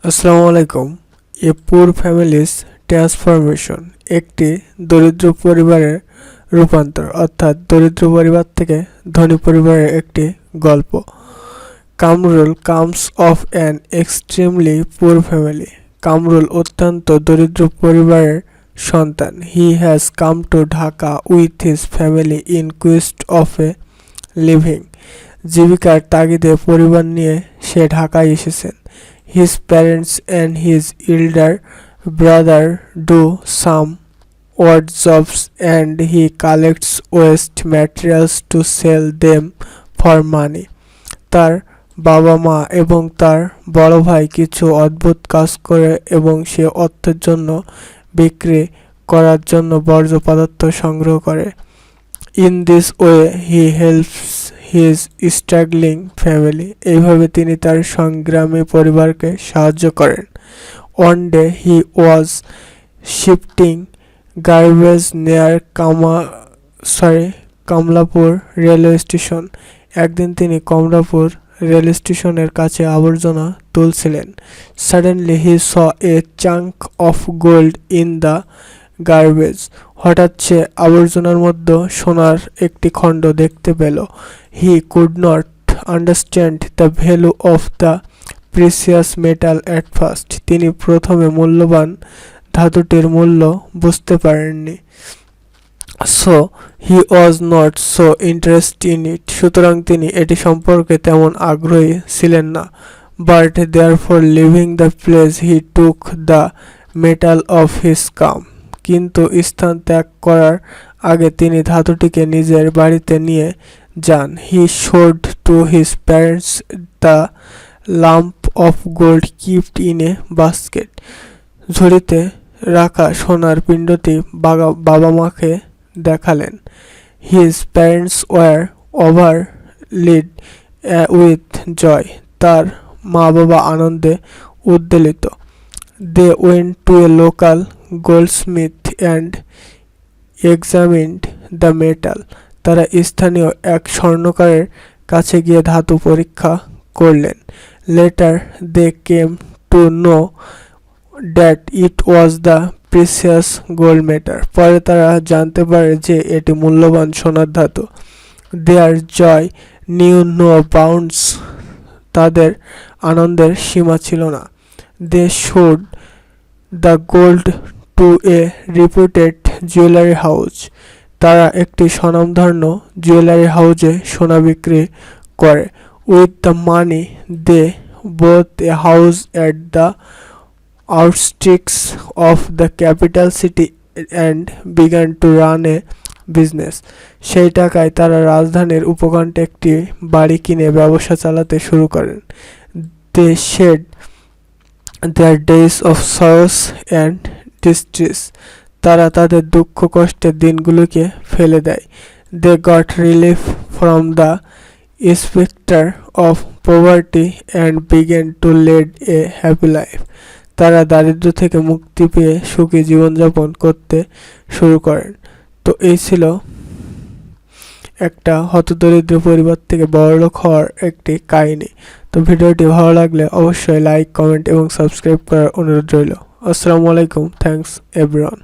আসসালামু আলাইকুম। এ পুর ফ্যামিলিজ ট্রান্সফরমেশন একটি দরিদ্র পরিবারের রূপান্তর অর্থাৎ দরিদ্র পরিবার থেকে ধনী পরিবারের একটি গল্প। Kamrul comes of an extremely poor family. Kamrul অত্যন্ত দরিদ্র পরিবারের সন্তান। He has come to Dhaka with his family in quest of a living. জীবিকার তাগিদে পরিবার নিয়ে সে ঢাকায় এসেছেন। His parents and his elder brother do some odd jobs and he collects waste materials to sell them for money. তার বাবা মা এবং তার বড় ভাই কিছু অদ্ভুত কাজ করে এবং সে অর্থের জন্য বিক্রি করার জন্য বর্জ্য পদার্থ সংগ্রহ করে। In this way he helps his struggling family. এইভাবে তিনি তার সংগ্রামী পরিবারকে সাহায্য করেন। One day he was shifting garbage near Kamalapur railway station. একদিন তিনি কমলাপুর রেল স্টেশনের কাছে আবর্জনা তুলছিলেন। Suddenly he saw a chunk of gold in the garbage. হঠাৎ সে আবর্জনার মধ্যে সোনার একটি খণ্ড দেখতে পেল। He could not understand the value of the precious metal at first. তিনি প্রথমে মূল্যবান ধাতুটির মূল্য বুঝতে পারেননি। So he was not so interest in it. সুতরাং তিনি এটি সম্পর্কে তেমন আগ্রহী ছিলেন না। But therefore leaving the place he took the metal of his come. কিন্তু স্থান ত্যাগ করার আগে তিনি ধাতুটিকে নিজের বাড়িতে নিয়ে যান। He showed to his parents the lump of gold keeped in a basket. ঝুড়িতে রাখা সোনার পিণ্ডটি বাবা মাকে দেখালেন। His parents were overlaid with joy. তার মা বাবা আনন্দে উদ্বেলিত। They went to a local goldsmith and examined the metal. তারা স্থানীয় এক স্বর্ণকারের কাছে গিয়ে ধাতু পরীক্ষা করলেন। Later they came to know that it was the precious gold metal. পরে তারা জানতে পারে যে এটি মূল্যবান সোনার ধাতু। Their joy knew no bounds. তাদের আনন্দের সীমা ছিল না। They showed the gold to a reputed jewellery house. তারা একটি স্বনামধন্য জুয়েলারি হাউজে সোনা বিক্রি করে। With the money they bought a house at the outskirts of the capital city and began to run a business. সেই টাকায় তারা রাজধানীর উপকণ্ঠে একটি বাড়ি কিনে ব্যবসা চালাতে শুরু করেন। They shed their days of sorrows and distress. তারা তাদের দুঃখ কষ্টের দিনগুলোকে ফেলে দেয়। They got relief from the spectre of poverty and began to lead a happy life. তারা দারিদ্র্য থেকে মুক্তি পেয়ে সুখী জীবনযাপন করতে শুরু করেন। তো এই ছিল একটা হতদরিদ্র পরিবার থেকে বড়লোক হওয়ার একটি কাহিনী। তো ভিডিওটি ভালো লাগলে অবশ্যই লাইক, কমেন্ট এবং সাবস্ক্রাইব করার অনুরোধ রইল। আসসালামু আলাইকুম। Thanks everyone.